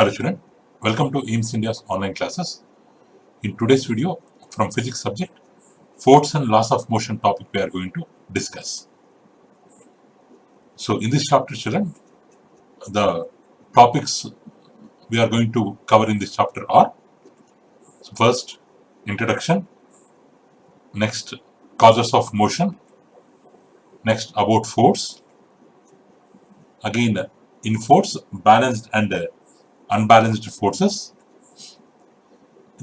Hello student, welcome to EAMS India's online classes. In today's video from physics subject, force and laws of motion topic we are going to discuss. So in this chapter children, the topics we are going to cover in this chapter are, so first introduction, next causes of motion, next about force, again in force, balanced and unbalanced forces,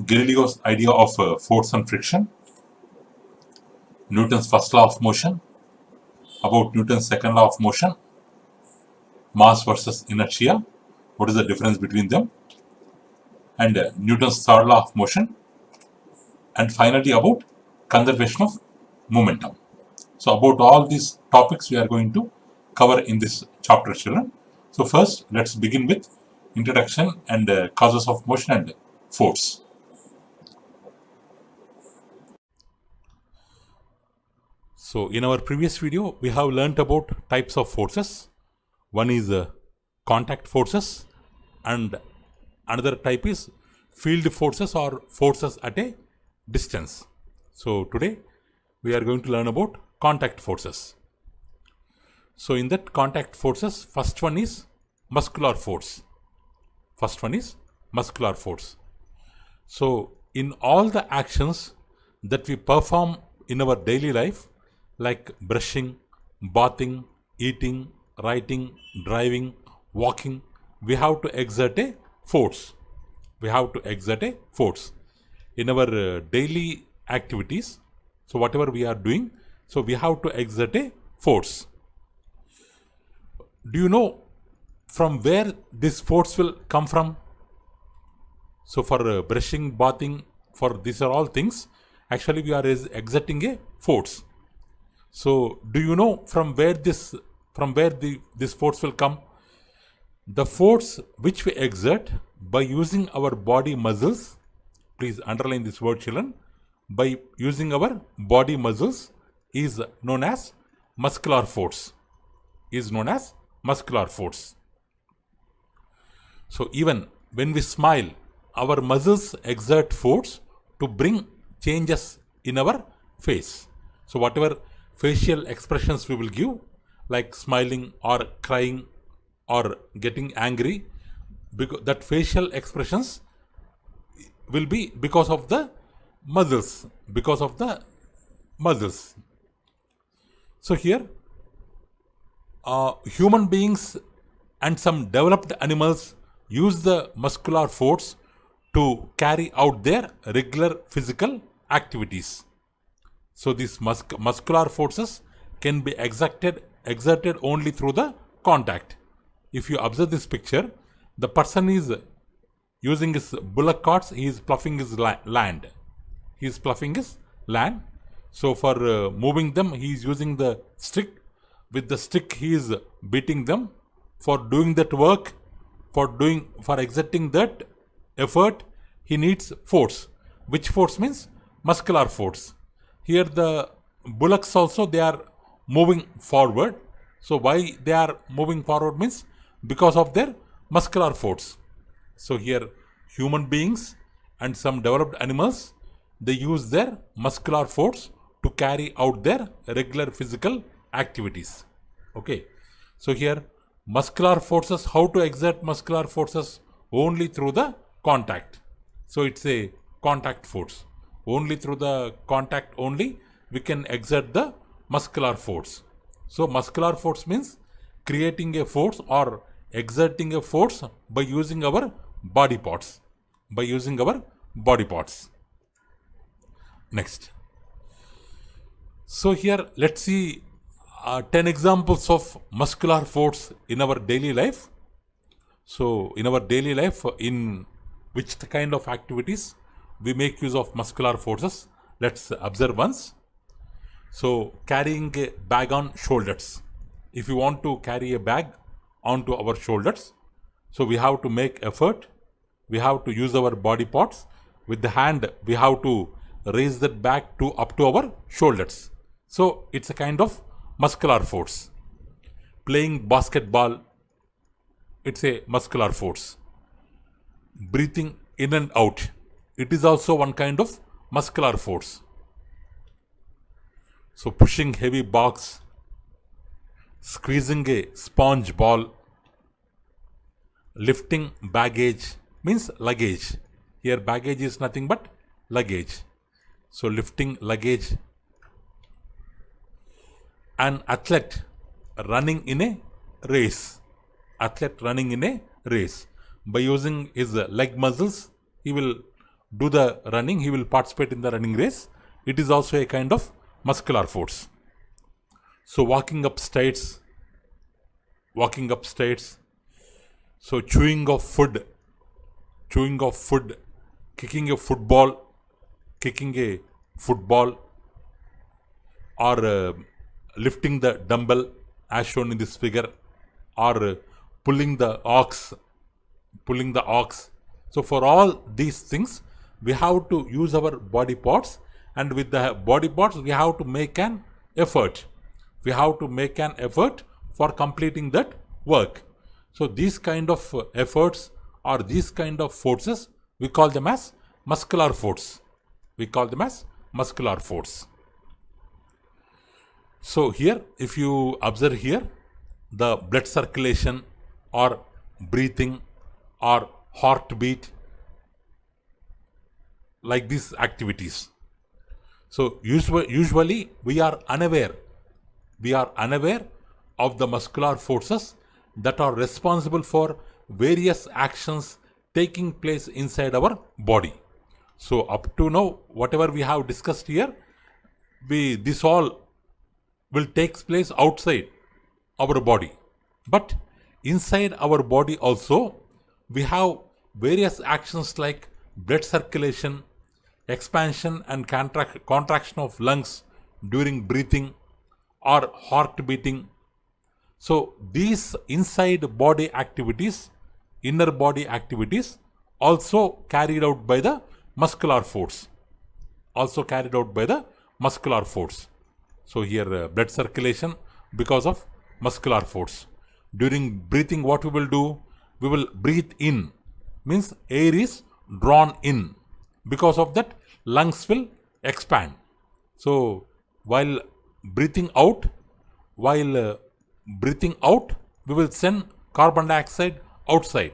Galileo's idea of force and friction, Newton's first law of motion, about Newton's second law of motion, mass versus inertia, what is the difference between them, and Newton's third law of motion, and finally about conservation of momentum. So about all these topics we are going to cover in this chapter children. So first let's begin with introduction and causes of motion and force. So in our previous video, we have learnt about types of forces. One is contact forces and another type is field forces or forces at a distance. So today we are going to learn about contact forces. So in that contact forces, first one is muscular force. So in all the actions that we perform in our daily life, like brushing, bathing, eating, writing, driving, walking, we have to exert a force. In our daily activities. So whatever we are doing, so we have to exert a force. Do you know from where this force will come from? So for brushing, bathing, for these are all things, actually we are exerting a force. So do you know from where this force will come? The force which we exert by using our body muscles, please underline this word children, by using our body muscles is known as muscular force. So even when we smile, our muscles exert force to bring changes in our face. So whatever facial expressions we will give, like smiling or crying or getting angry, because that facial expressions will be because of the muscles. So here human beings and some developed animals use the muscular force to carry out their regular physical activities. So these muscular forces can be exerted only through the contact. If you observe this picture, the person is using his bullock carts, he is ploughing his land. So for moving them, he is using the stick. With the stick, he is beating them. For doing that work, for exerting that effort, he needs force. Which force means? Muscular force. Here the bullocks also, they are moving forward. So why they are moving forward means because of their muscular force. So here human beings and some developed animals, they use their muscular force to carry out their regular physical activities. Okay. So here muscular forces, how to exert muscular forces? Only through the contact. So it's a contact force. Only through the contact only we can exert the muscular force. So muscular force means creating a force or exerting a force by using our body parts. Next. So here let's see 10 examples of muscular force in our daily life. So in our daily life, in which kind of activities we make use of muscular forces? Let's observe once. So carrying a bag on shoulders. If you want to carry a bag onto our shoulders, so we have to make effort. We have to use our body parts. With the hand, we have to raise that bag up to our shoulders. So it's a kind of muscular force. Playing basketball, it's a muscular force. breathing in and out. It is also one kind of muscular force. So pushing heavy box, squeezing a sponge ball, lifting baggage means luggage. Here baggage is nothing but luggage. So lifting luggage. An athlete running in a race. Athlete running in a race. By using his leg muscles, he will do the running, he will participate in the running race. It is also a kind of muscular force. So walking up stairs. So chewing of food, kicking a football, or lifting the dumbbell as shown in this figure, or pulling the ox. So for all these things, we have to use our body parts, and with the body parts, we have to make an effort. We have to make an effort for completing that work. So these kind of efforts or these kind of forces, we call them as muscular force. So here, if you observe here, the blood circulation or breathing or heartbeat, like these activities. So usually we are unaware of the muscular forces that are responsible for various actions taking place inside our body. So up to now, whatever we have discussed here, this all will take place outside our body. But inside our body also, we have various actions like blood circulation, expansion and contraction of lungs during breathing, or heart beating. So these inside body activities, inner body activities, also carried out by the muscular force. So here blood circulation because of muscular force. During breathing, what we will do? We will breathe in, means air is drawn in. Because of that, lungs will expand. So while breathing out, we will send carbon dioxide outside.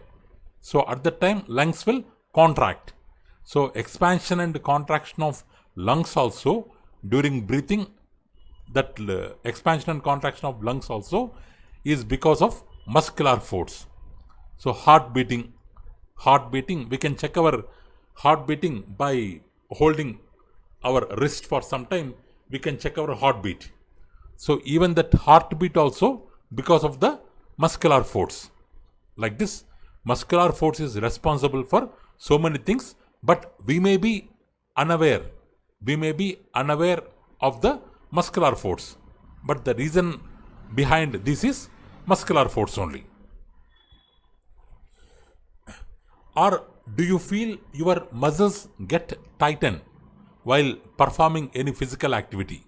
So at that time, lungs will contract. So expansion and contraction of lungs also during breathing, that expansion and contraction of lungs also is because of muscular force. So heart beating, we can check our heart beating by holding our wrist for some time. We can check our heartbeat. So even that heartbeat also because of the muscular force. Like this, muscular force is responsible for so many things, but we may be unaware of the muscular force. But the reason behind this is muscular force only. Or do you feel your muscles get tightened while performing any physical activity?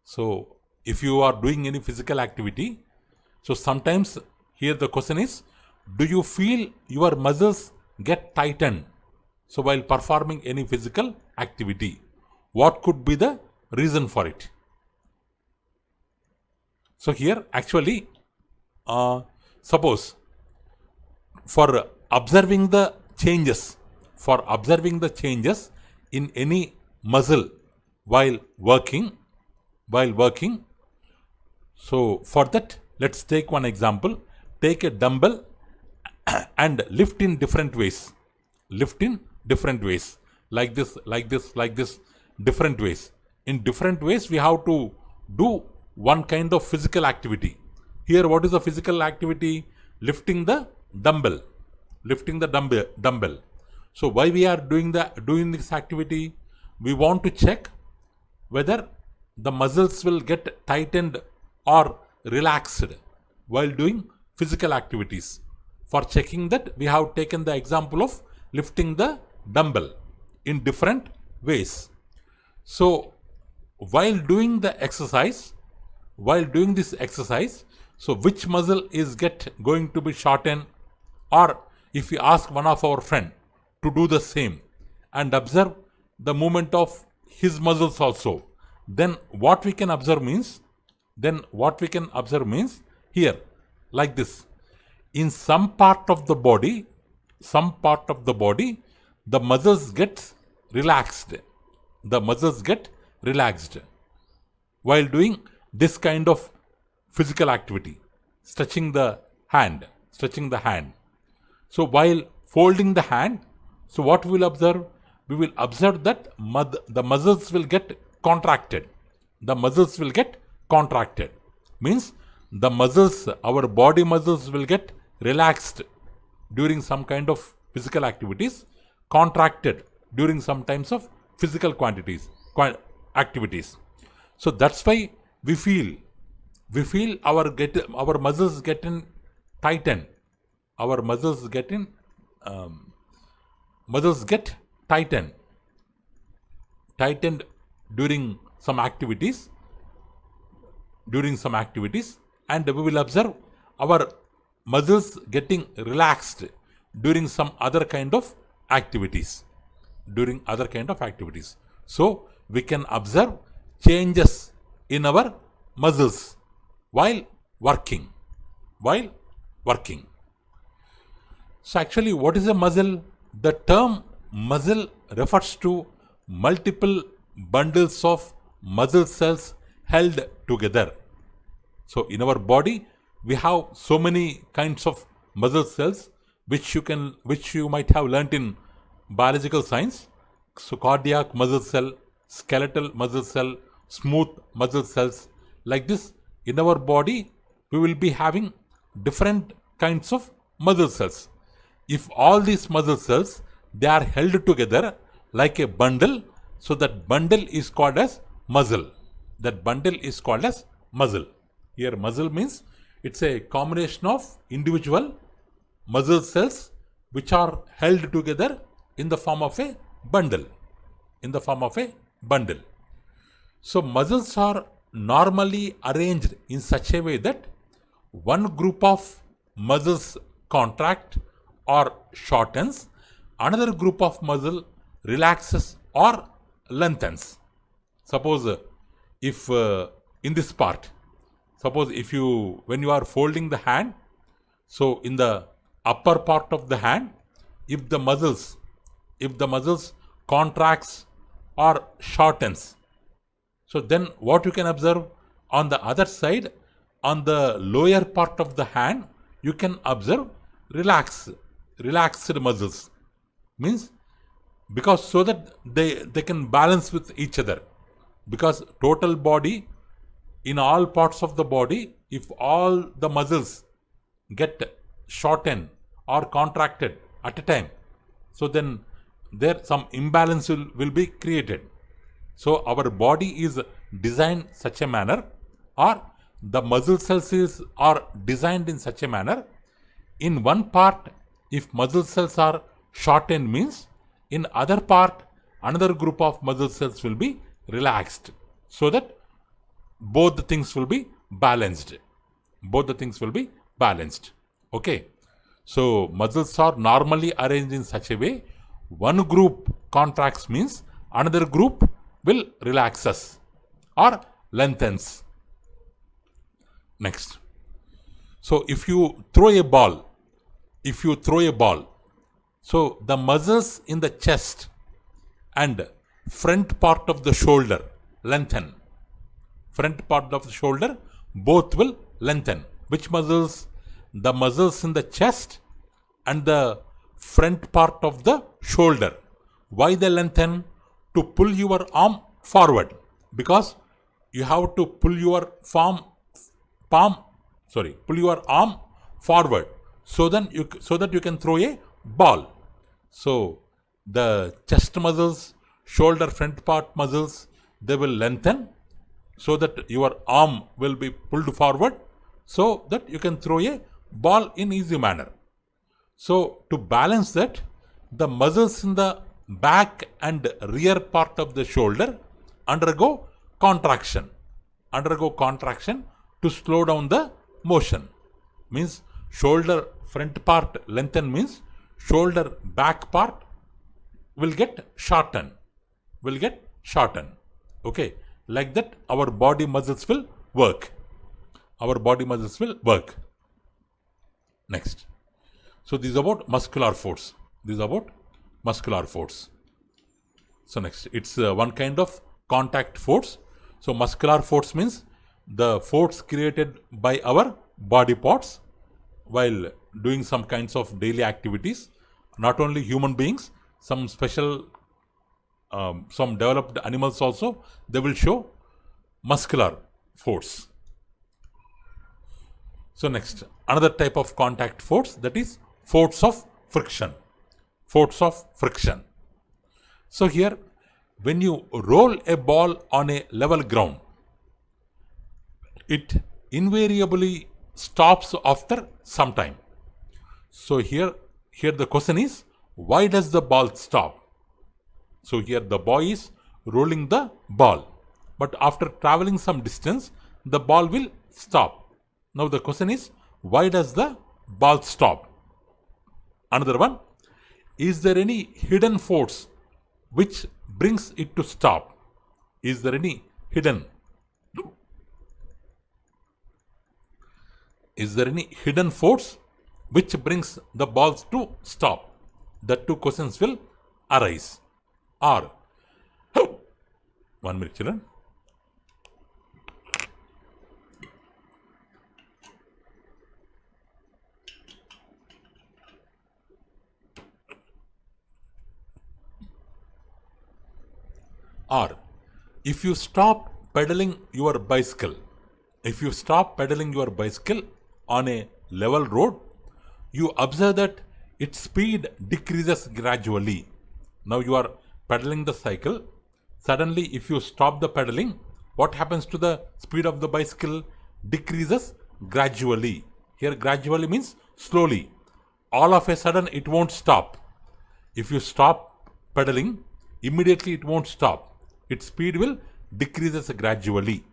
So if you are doing any physical activity, so sometimes here the question is, do you feel your muscles get tightened? So while performing any physical activity, what could be the reason for it? So here actually, suppose for observing the changes in any muscle while working. So for that, let's take one example. Take a dumbbell and lift in different ways. Like this, different ways. In different ways, we have to do one kind of physical activity. Here, what is the physical activity? Lifting the dumbbell. So why we are doing this activity? We want to check whether the muscles will get tightened or relaxed while doing physical activities. For checking that, we have taken the example of lifting the dumbbell in different ways. So while doing this exercise, so which muscle is going to be shortened, or if we ask one of our friend to do the same and observe the movement of his muscles also, then what we can observe means, here, like this. In some part of the body, the muscles get relaxed. While doing this kind of physical activity, stretching the hand. So while folding the hand, so what we will observe? We will observe that the muscles will get contracted. Means the muscles, our body muscles will get relaxed during some kind of physical activities, contracted during some times of physical activities. So that's why we feel our muscles getting tightened. Our muscles get tightened during some activities, and we will observe our muscles getting relaxed during some other kind of activities. So we can observe changes in our muscles while working. So actually, what is a muscle? The term muscle refers to multiple bundles of muscle cells held together. So in our body, we have so many kinds of muscle cells which you might have learnt in biological science. So cardiac muscle cell, skeletal muscle cell, smooth muscle cells. Like this, in our body, we will be having different kinds of muscle cells. If all these muscle cells, they are held together like a bundle, so that bundle is called as muscle. Here muscle means it's a combination of individual muscle cells which are held together in the form of a bundle. So muscles are normally arranged in such a way that one group of muscles contract or shortens, another group of muscle relaxes or lengthens. Suppose if in this part, when you are folding the hand, so in the upper part of the hand, if the muscles contracts or shortens, so then what you can observe on the other side, on the lower part of the hand, you can observe relaxed muscles. Means because so that they can balance with each other. Because total body, in all parts of the body, if all the muscles get shortened or contracted at a time, so then there some imbalance will be created. So our body is designed such a manner, or the muscle cells are designed in such a manner. In one part, if muscle cells are shortened, means in other part, another group of muscle cells will be relaxed, so that both the things will be balanced. Okay. So muscles are normally arranged in such a way, one group contracts means another group will relaxes or lengthens. Next. So if you throw a ball, so the muscles in the chest and front part of the shoulder lengthen. Both will lengthen. Which muscles? The muscles in the chest and the front part of the shoulder. Why they lengthen? To pull your arm forward. Because you have to pull your arm forward, so that you can throw a ball. So the chest muscles, shoulder front part muscles, they will lengthen, so that your arm will be pulled forward, so that you can throw a ball in easy manner. So to balance that, the muscles in the back and rear part of the shoulder undergo contraction to slow down the motion. Means shoulder front part lengthen means shoulder back part will get shortened. Okay, like that our body muscles will work. Next. So this is about muscular force. So next, it's one kind of contact force. So muscular force means the force created by our body parts while doing some kinds of daily activities. Not only human beings, some developed animals also, they will show muscular force. So next, another type of contact force, that is force of friction. So here, when you roll a ball on a level ground, it invariably stops after some time. So here the question is, why does the ball stop? So here the boy is rolling the ball, but after traveling some distance, the ball will stop. Now the question is, why does the ball stop? Another one, is there any hidden force which brings it to stop? Is there any hidden force which brings the balls to stop? The two questions will arise. Or, 1 minute children. Or, if you stop pedaling your bicycle on a level road, you observe that its speed decreases gradually. Now you are pedaling the cycle. Suddenly, if you stop the pedaling, what happens to the speed of the bicycle? Decreases gradually. Here gradually means slowly. All of a sudden it won't stop. If you stop pedaling, immediately it won't stop. Its speed will decreases gradually.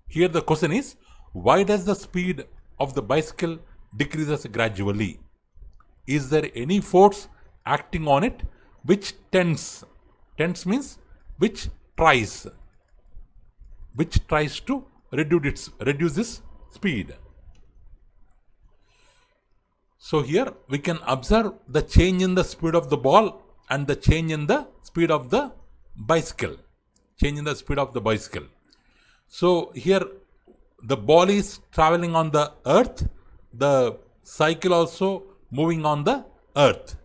Here the question is, why does the speed of the bicycle decreases gradually? Is there any force acting on it which tends means which tries to reduce its speed? So here we can observe the change in the speed of the ball and the change in the speed of the bicycle. So here the ball is traveling on the earth, the cycle also moving on the earth.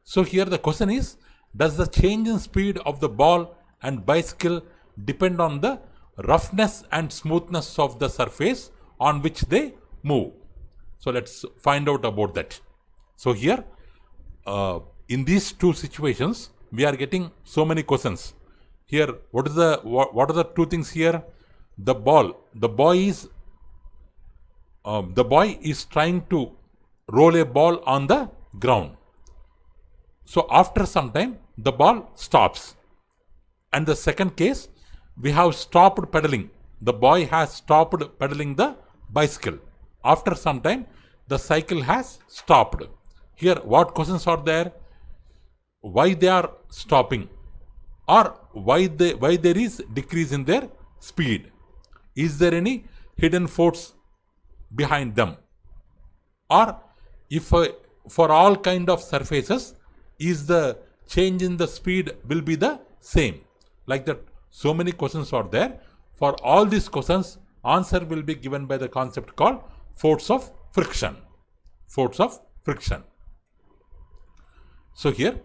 So here the question is, does the change in speed of the ball and bicycle depend on the roughness and smoothness of the surface on which they move? So let's find out about that. So here, in these two situations, we are getting so many questions. Here, what are the two things here? The boy is trying to roll a ball on the ground. So after some time, the ball stops. And the second case, we have stopped pedaling. The boy has stopped pedaling the bicycle. After some time, the cycle has stopped. Here, what questions are there? Why they are stopping? Or why there is decrease in their speed? Is there any hidden force behind them? Or if for all kind of surfaces, is the change in the speed will be the same? Like that, so many questions are there. For all these questions, answer will be given by the concept called force of friction. So here,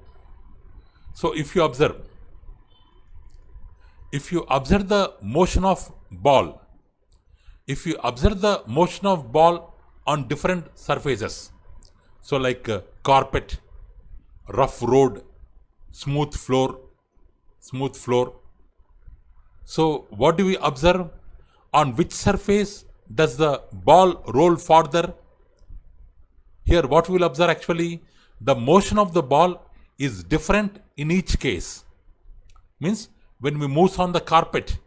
if you observe the motion of ball, on different surfaces, so like carpet, rough road, smooth floor. So what do we observe? On which surface does the ball roll further? Here what we will observe actually, the motion of the ball is different in each case. Means when we move on the carpet,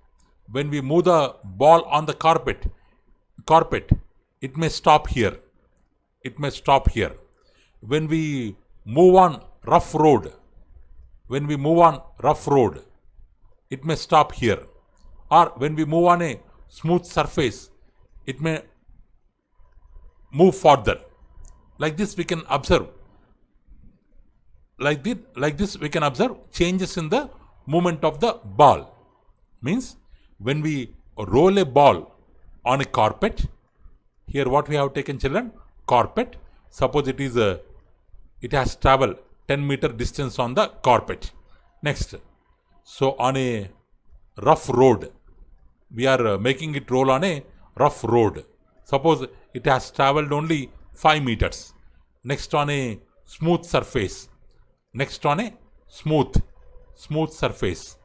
when we move the ball on the carpet, it may stop here. When we move on rough road, it may stop here. Or when we move on a smooth surface, it may move further. Like this we can observe. Like this we can observe changes in the movement of the ball. Means when we roll a ball on a carpet, here what we have taken, children, carpet. Suppose it has traveled 10-meter distance on the carpet. Next, so on a rough road, we are making it roll on a rough road. Suppose it has traveled only 5 meters. Next, on a smooth surface. Next, on a smooth surface.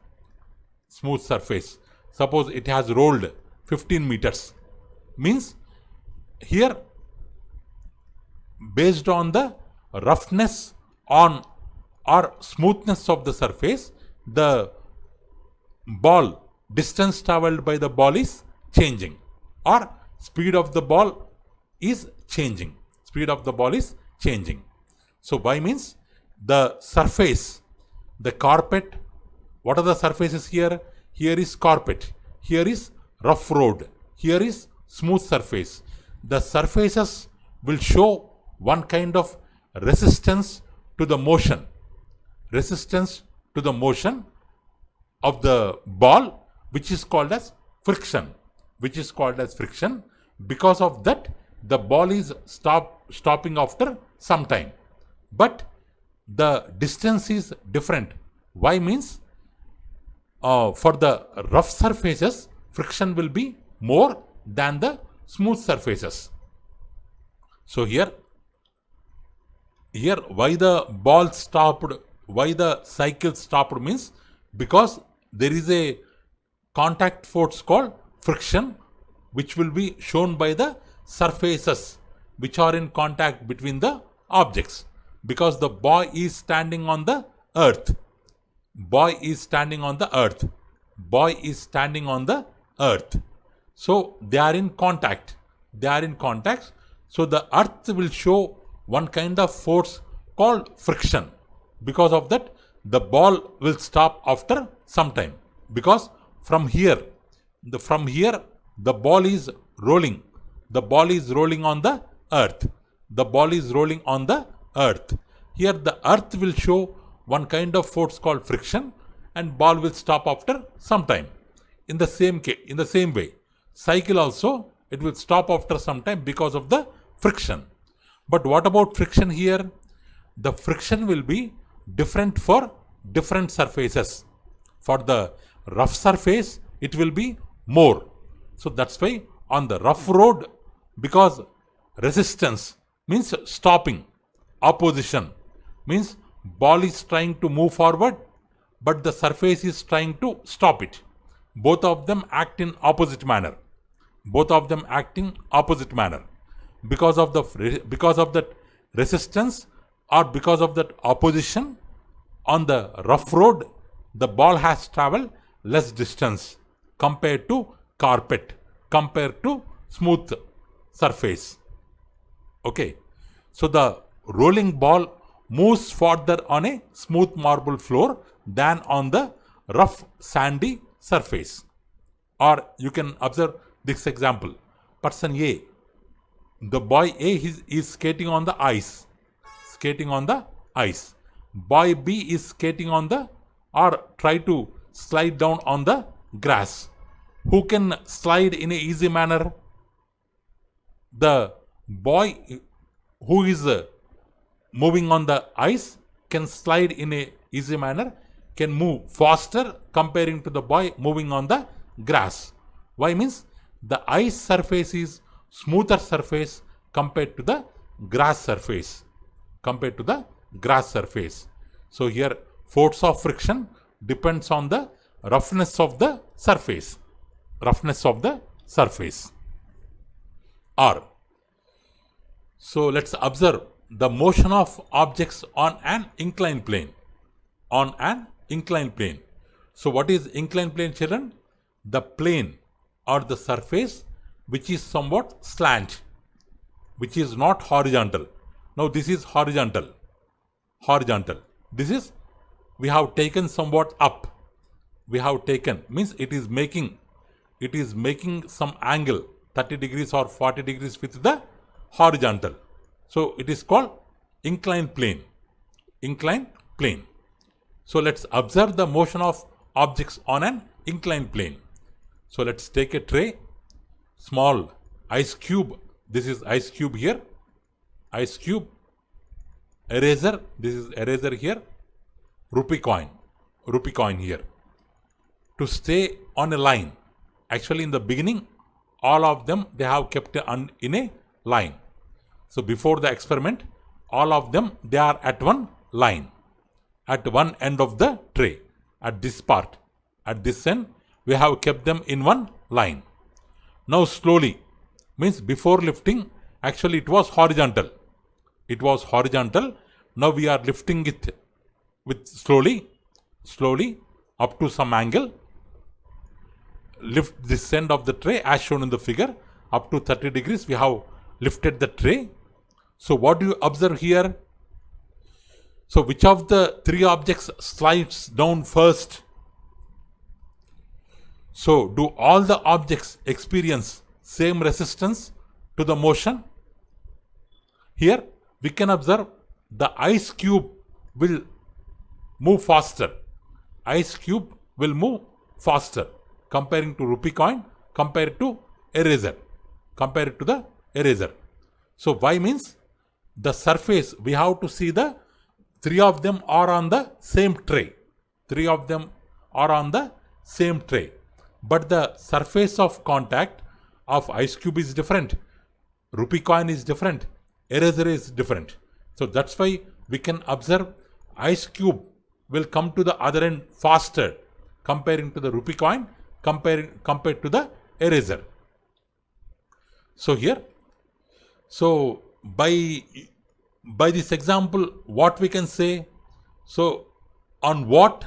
Suppose it has rolled 15 meters. Means here, based on the roughness on or smoothness of the surface, the ball, distance traveled by the ball is changing, or speed of the ball is changing. So why means the surface, the carpet. What are the surfaces here? Here is carpet, here is rough road, here is smooth surface. The surfaces will show one kind of resistance to the motion of the ball, which is called as friction. Because of that, the ball is stopping after some time, but the distance is different. Why means for the rough surfaces, friction will be more than the smooth surfaces. So here why the ball stopped, why the cycle stopped means because there is a contact force called friction, which will be shown by the surfaces which are in contact between the objects. Because the boy is standing on the earth. So they are in contact. So the earth will show one kind of force called friction. Because of that, the ball will stop after some time. Because from here the ball is rolling. The ball is rolling on the earth. Here the earth will show one kind of force called friction, and ball will stop after some time. In the same way, cycle also, it will stop after some time because of the friction. But what about friction here? The friction will be different for different surfaces. For the rough surface, it will be more. So that's why on the rough road, because resistance means stopping, opposition means ball is trying to move forward, but the surface is trying to stop it. Both of them act in opposite manner. Because of that resistance, or because of that opposition, on the rough road, the ball has traveled less distance compared to carpet, compared to smooth surface. Okay. So the rolling ball moves further on a smooth marble floor than on the rough sandy surface. Or you can observe this example. Person A, the boy A is skating on the ice. Boy B is skating on the, or try to slide down on the grass. Who can slide in an easy manner? The boy who is moving on the ice can slide in a easy manner, can move faster comparing to the boy moving on the grass. Why means the ice surface is smoother surface compared to the grass surface. So here force of friction depends on the roughness of the surface. Or so let's observe the motion of objects on an inclined plane. So what is inclined plane, children? The plane or the surface which is somewhat slant, which is not horizontal. Now this is horizontal. horizontal. This is, we have taken somewhat up. We have taken, means it is making some angle 30 degrees or 40 degrees with the horizontal. So it is called inclined plane. Inclined plane. So let's observe the motion of objects on an inclined plane. So let's take a tray, small ice cube. This is ice cube here. Ice cube. Eraser. This is eraser here. Rupee coin. Rupee coin here. To stay on a line. Actually, in the beginning, all of them, they have kept in a line. So before the experiment, all of them, they are at one line, at one end of the tray, at this part. At this end, we have kept them in one line. Now slowly, means before lifting, actually it was horizontal. It was horizontal. Now we are lifting it with slowly up to some angle. Lift this end of the tray as shown in the figure up to 30 degrees. We have lifted the tray. So what do you observe here? So which of the three objects slides down first? So do all the objects experience same resistance to the motion? Here we can observe the ice cube will move faster. Ice cube will move faster comparing to rupee coin, compared to eraser, compared to the eraser. So why means the surface, we have to see the three of them are on the same tray. Three of them are on the same tray. But the surface of contact of ice cube is different. Rupee coin is different. Eraser is different. So that's why we can observe ice cube will come to the other end faster comparing to the rupee coin, compared to the eraser. So here, so by this example, what we can say? So on what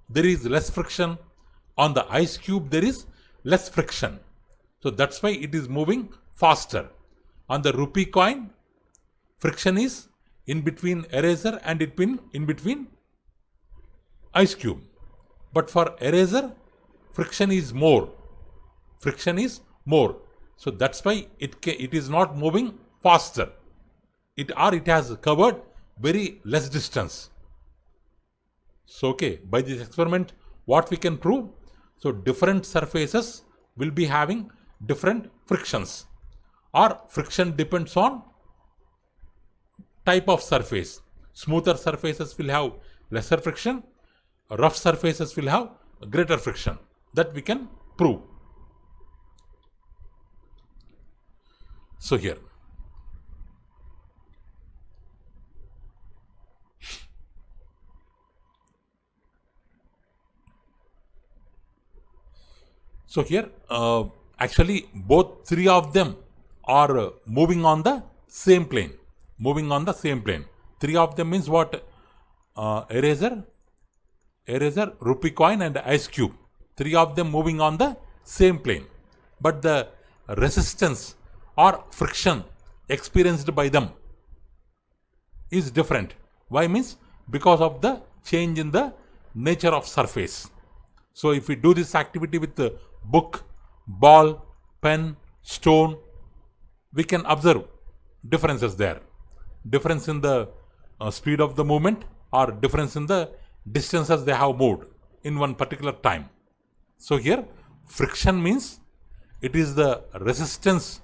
there is less friction? On the ice cube there is less friction. So that's why it is moving faster. On the rupee coin, friction is in between eraser and in between ice cube. But for eraser, friction is more. Friction is more. So that's why it is not moving faster. It has covered very less distance. So okay, by this experiment, what we can prove? So different surfaces will be having different frictions, or friction depends on type of surface. Smoother surfaces will have lesser friction. Rough surfaces will have greater friction. That we can prove. So here, actually both three of them are moving on the same plane. Moving on the same plane. Three of them means what? Eraser, rupee coin and ice cube. Three of them moving on the same plane. But the resistance or friction experienced by them is different. Why means? Because of the change in the nature of surface. So if we do this activity with the book, ball, pen, stone, we can observe differences there. Difference in the speed of the movement, or difference in the distances they have moved in one particular time. So here, friction means it is the resistance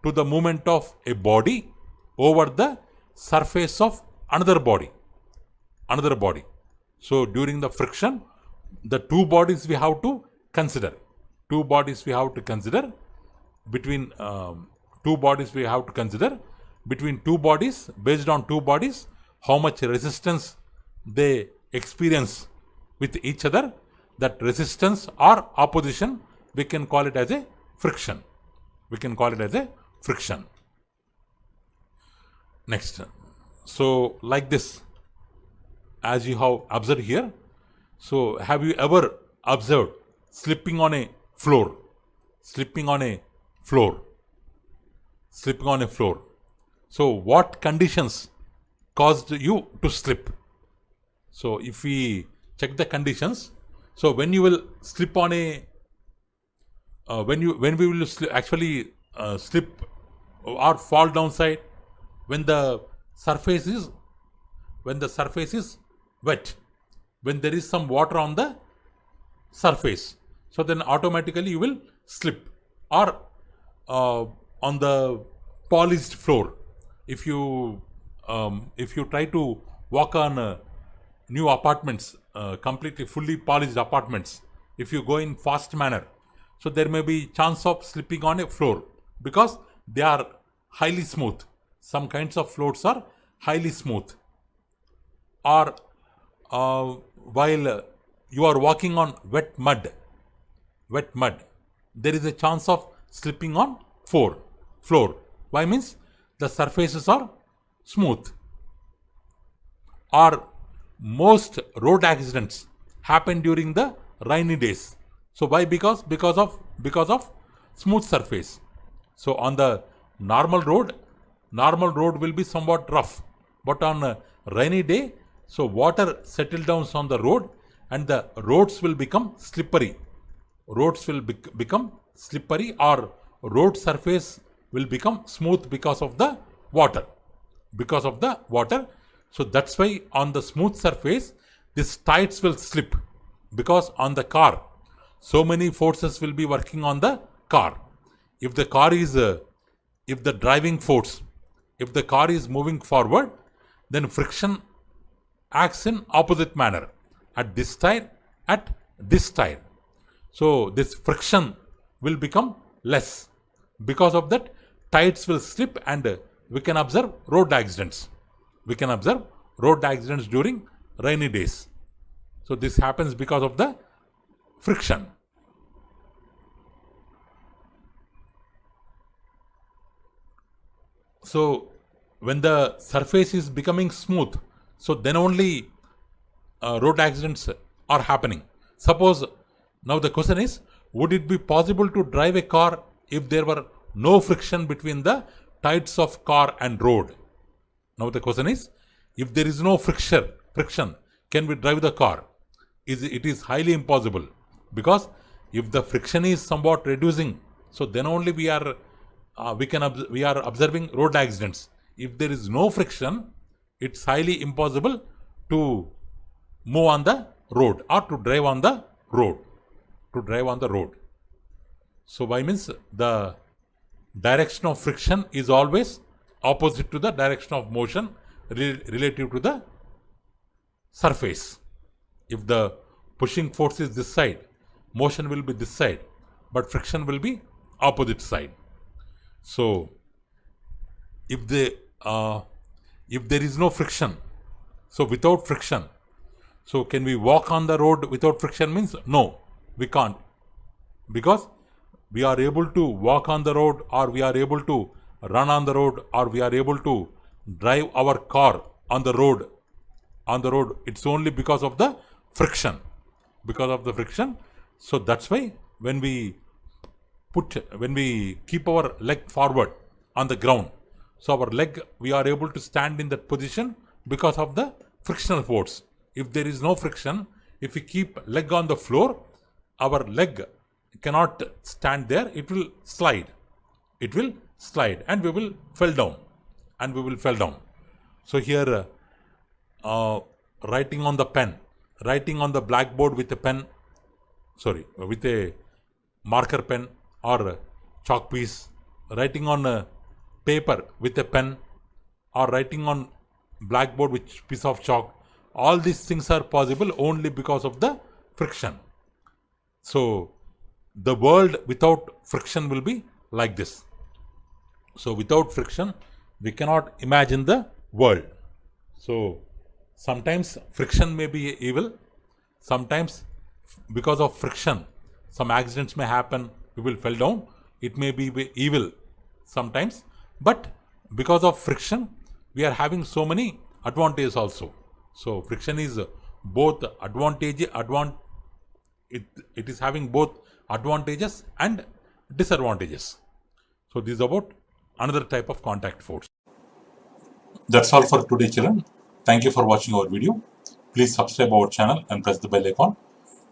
to the movement of a body over the surface of another body. So during the friction, the two bodies we have to consider. Between two bodies, based on two bodies, how much resistance they experience with each other. That resistance or opposition, we can call it as a friction. Next. So like this, as you have observed here. So have you ever observed slipping on a floor? So what conditions caused you to slip? So if we check the conditions, so when you will slip on a when we will actually slip or fall downside, when the surface is wet, when there is some water on the surface, so then automatically you will slip. Or on the polished floor, if you try to walk on new apartments, completely fully polished apartments, if you go in fast manner, so there may be chance of slipping on a floor because they are highly smooth. Some kinds of floors are highly smooth. Or while you are walking on wet mud, there is a chance of slipping on floor. Why? Means the surfaces are smooth. Or most road accidents happen during the rainy days. So why? Because of smooth surface. So on the normal road will be somewhat rough, but on a rainy day, so water settles down on the road and the roads will become slippery. Become slippery, or road surface will become smooth because of the water. So that's why on the smooth surface, these tires will slip, because on the car, so many forces will be working on the car. If the car is, if the driving force, if the car is moving forward, then friction acts in opposite manner at this tire, at this tire. So this friction will become less. Because of that, tires will slip, and we can observe road accidents. During rainy days. So this happens because of the friction. So when the surface is becoming smooth, so then only road accidents are happening. Suppose, now the question is, would it be possible to drive a car if there were no friction between the tires of car and road? Now the question is, if there is no friction, can we drive the car? It is highly impossible, because if the friction is somewhat reducing, so then only we are observing road accidents. If there is no friction, it's highly impossible to move on the road or to drive on the road. So why? Means the direction of friction is always opposite to the direction of motion relative to the surface. If the pushing force is this side, motion will be this side, but friction will be opposite side. So if there is no friction, so without friction, so can we walk on the road without friction? Means no, we can't, because we are able to walk on the road, or we are able to run on the road, or we are able to drive our car on the road. It's only because of the friction. So that's why when we keep our leg forward on the ground, so our leg, we are able to stand in that position because of the frictional force. If there is no friction, if we keep leg on the floor, our leg cannot stand there. It will slide, and we will fall down. So here, writing on the blackboard with a marker pen or chalk piece, writing on paper with a pen, or writing on blackboard with piece of chalk, all these things are possible only because of the friction. So the world without friction will be like this. So without friction, we cannot imagine the world. So sometimes friction may be evil. Sometimes because of friction, some accidents may happen, we will fall down. It may be evil sometimes, but because of friction, we are having so many advantages also. So friction is both it is having both advantages and disadvantages. So this is about another type of contact force. That's all for today, children. Thank you for watching our video. Please subscribe our channel and press the bell icon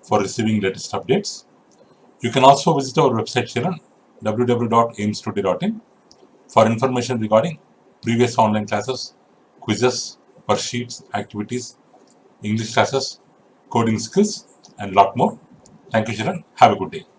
for receiving latest updates. You can also visit our website channel www.aimstudy.in for information regarding previous online classes, quizzes, worksheets, activities, English classes, coding skills, and lot more. Thank you, children. Have a good day.